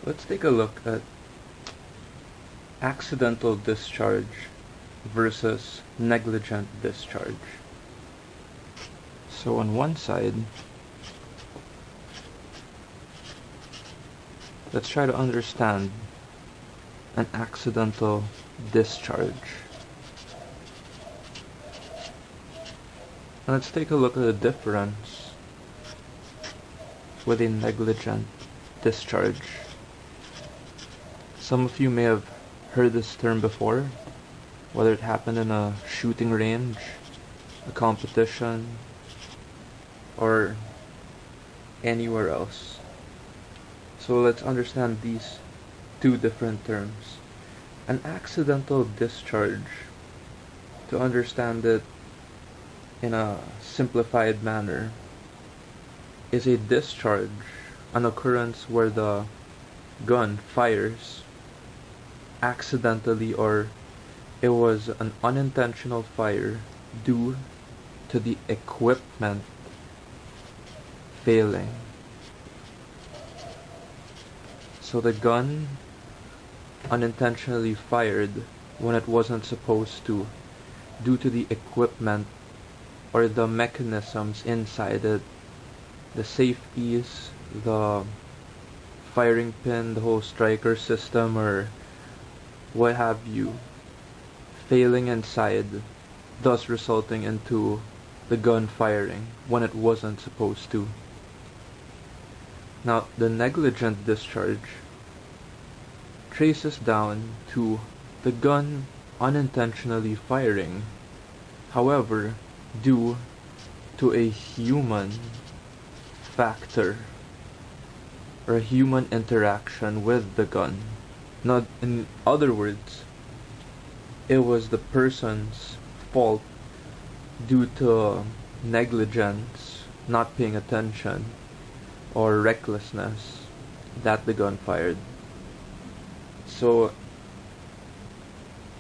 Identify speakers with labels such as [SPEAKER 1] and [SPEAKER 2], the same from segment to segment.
[SPEAKER 1] Let's take a look at accidental discharge versus negligent discharge. So on one side, let's try to understand an accidental discharge. And let's take a look at the difference with a negligent discharge. Some of you may have heard this term before, whether it happened in a shooting range, a competition, or anywhere else. So let's understand these two different terms. An accidental discharge, to understand it in a simplified manner, is a discharge, an occurrence where the gun fires accidentally, or it was an unintentional fire due to the equipment failing. So the gun unintentionally fired when it wasn't supposed to, due to the equipment or the mechanisms inside it, the safeties, the firing pin, the whole striker system, or what have you, failing inside, thus resulting into the gun firing when it wasn't supposed to. Now, the negligent discharge traces down to the gun unintentionally firing, however, due to a human factor or a human interaction with the gun. Not, in other words, it was the person's fault due to negligence, not paying attention, or recklessness that the gun fired. So,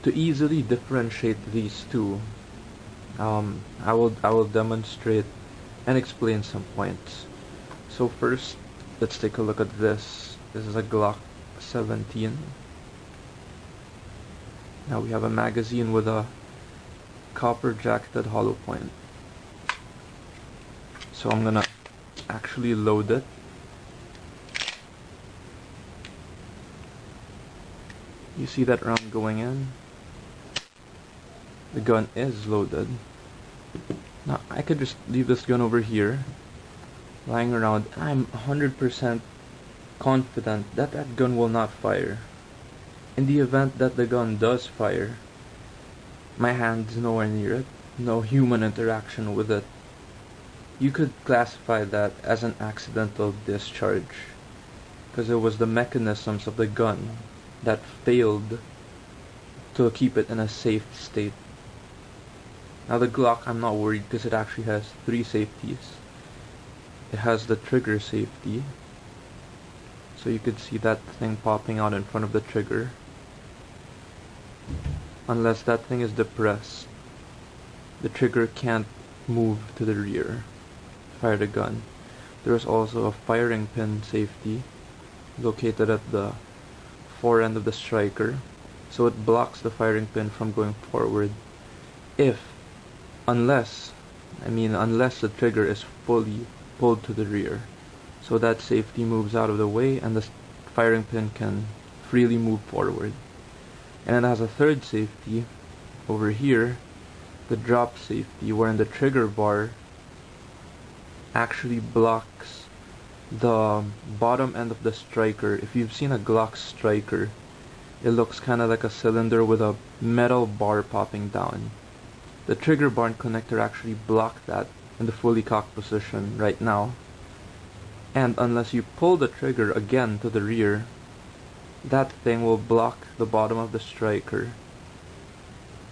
[SPEAKER 1] to easily differentiate these two, I will demonstrate and explain some points. So first, let's take a look at this. This is a Glock 17. Now we have a magazine with a copper jacketed hollow point. So I'm gonna actually load it. You see that round going in? The gun is loaded. Now I could just leave this gun over here, lying around. I'm 100% confident that that gun will not fire. In the event that the gun does fire, my hand's nowhere near it, no human interaction with it. You could classify that as an accidental discharge, because it was the mechanisms of the gun that failed to keep it in a safe state. Now the Glock, I'm not worried because it actually has 3 safeties. It has the trigger safety, so you could see that thing popping out in front of the trigger. Unless that thing is depressed, the trigger can't move to the rear, fire the gun. There is also a firing pin safety located at the forend of the striker, so it blocks the firing pin from going forward unless the trigger is fully pulled to the rear. So that safety moves out of the way and the firing pin can freely move forward. And it has a third safety over here, the drop safety, wherein the trigger bar actually blocks the bottom end of the striker. If you've seen a Glock striker, it looks kind of like a cylinder with a metal bar popping down. The trigger bar and connector actually block that in the fully cocked position right now. And unless you pull the trigger again to the rear, that thing will block the bottom of the striker.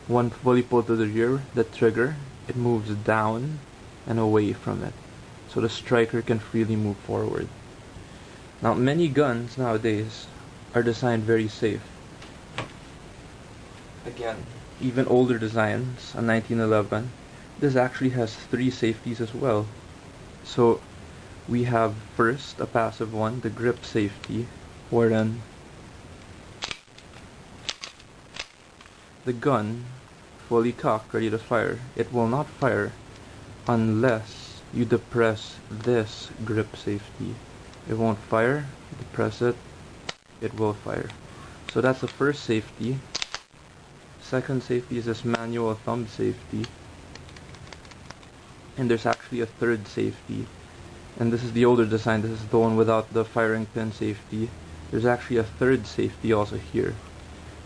[SPEAKER 1] When fully pulled to the rear, the trigger, it moves down and away from it, so the striker can freely move forward. Now, many guns nowadays are designed very safe. Again, even older designs, a 1911, this actually has 3 safeties as well. So we have first a passive one, the grip safety, wherein the gun, fully cocked, ready to fire, it will not fire unless you depress this grip safety. It won't fire, depress it, it will fire. So that's the first safety. Second safety is this manual thumb safety. And there's actually a third safety. And this is the older design, this is the one without the firing pin safety. There's actually a third safety also here.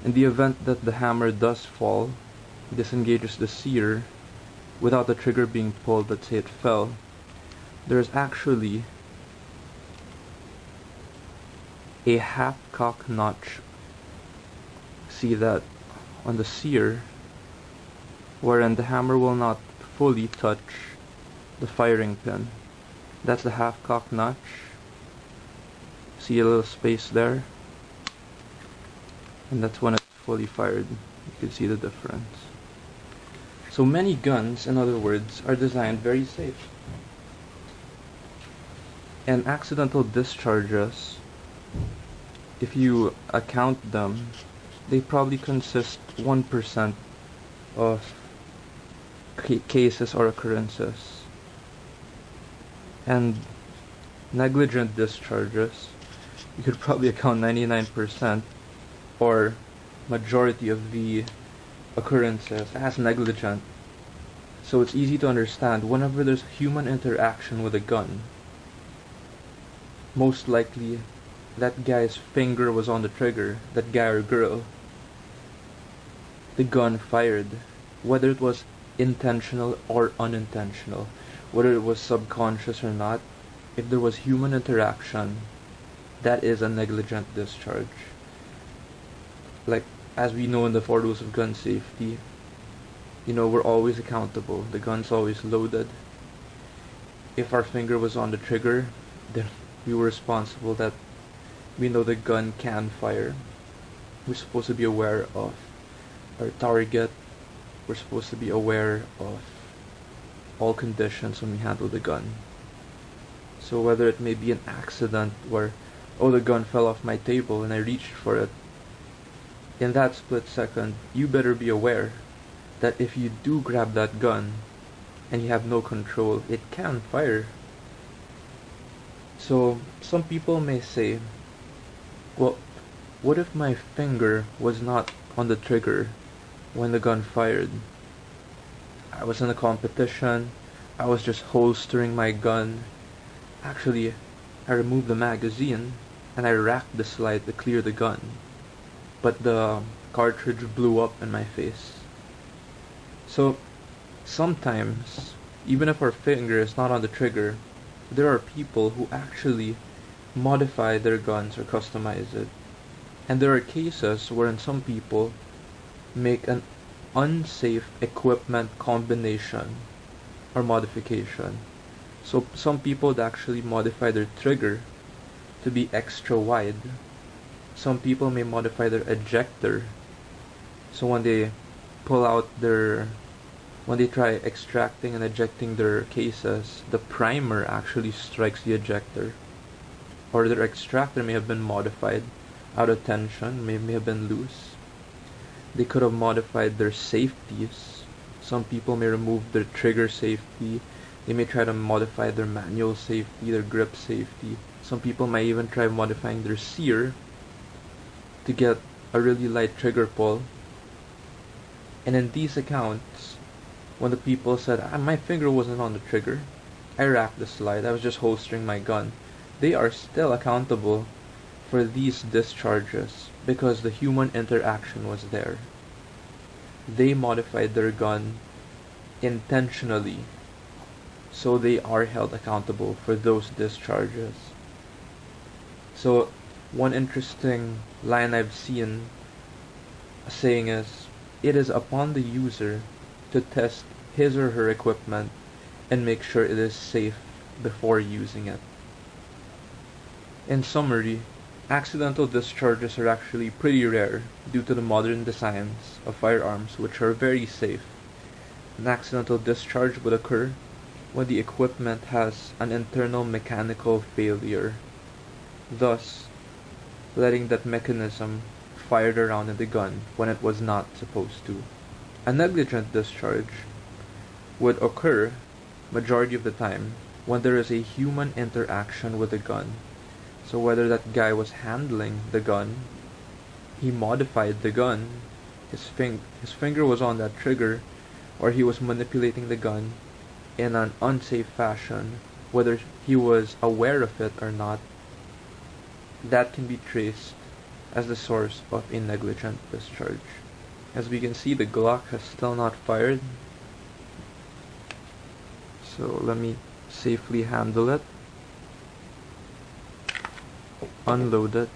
[SPEAKER 1] In the event that the hammer does fall, disengages the sear without the trigger being pulled, let's say it fell, there's actually a half-cock notch. See that on the sear, wherein the hammer will not fully touch the firing pin. That's the half-cock notch. See a little space there? And that's when it's fully fired. You can see the difference. So many guns, in other words, are designed very safe. And accidental discharges, if you account them, they probably consist 1% of cases or occurrences. And negligent discharges, you could probably account 99% or majority of the occurrences as negligent. So it's easy to understand whenever there's human interaction with a gun, most likely that guy's finger was on the trigger, that guy or girl, the gun fired, whether it was intentional or unintentional, whether it was subconscious or not. If there was human interaction, that is a negligent discharge. Like, as we know in the 4 rules of gun safety, you know, we're always accountable. The gun's always loaded. If our finger was on the trigger, then we were responsible that we know the gun can fire. We're supposed to be aware of our target. We're supposed to be aware of all conditions when we handle the gun. So whether it may be an accident where, oh, the gun fell off my table and I reached for it, in that split second, you better be aware that if you do grab that gun and you have no control, it can fire. So some people may say, well, what if my finger was not on the trigger when the gun fired? I was in a competition, I was just holstering my gun. Actually, I removed the magazine and I racked the slide to clear the gun, but the cartridge blew up in my face. So sometimes, even if our finger is not on the trigger, there are people who actually modify their guns or customize it. And there are cases wherein some people make an unsafe equipment combination or modification. So some people would actually modify their trigger to be extra wide. Some people may modify their ejector, so when they pull out when they try extracting and ejecting their cases, the primer actually strikes the ejector. Or their extractor may have been modified out of tension, may have been loose. They could have modified their safeties. Some people may remove their trigger safety. They may try to modify their manual safety, their grip safety. Some people might even try modifying their sear to get a really light trigger pull. And in these accounts, when the people said, my finger wasn't on the trigger, I racked the slide, I was just holstering my gun, they are still accountable for these discharges because the human interaction was there. They modified their gun intentionally, so they are held accountable for those discharges. So one interesting line I've seen saying is, it is upon the user to test his or her equipment and make sure it is safe before using it. In summary, accidental discharges are actually pretty rare due to the modern designs of firearms, which are very safe. An accidental discharge would occur when the equipment has an internal mechanical failure. Thus, letting that mechanism fire the round in the gun when it was not supposed to. A negligent discharge would occur majority of the time when there is a human interaction with the gun. So whether that guy was handling the gun, he modified the gun, his finger was on that trigger, or he was manipulating the gun in an unsafe fashion, whether he was aware of it or not, that can be traced as the source of a negligent discharge. As we can see, the Glock has still not fired. So let me safely handle it, unload it,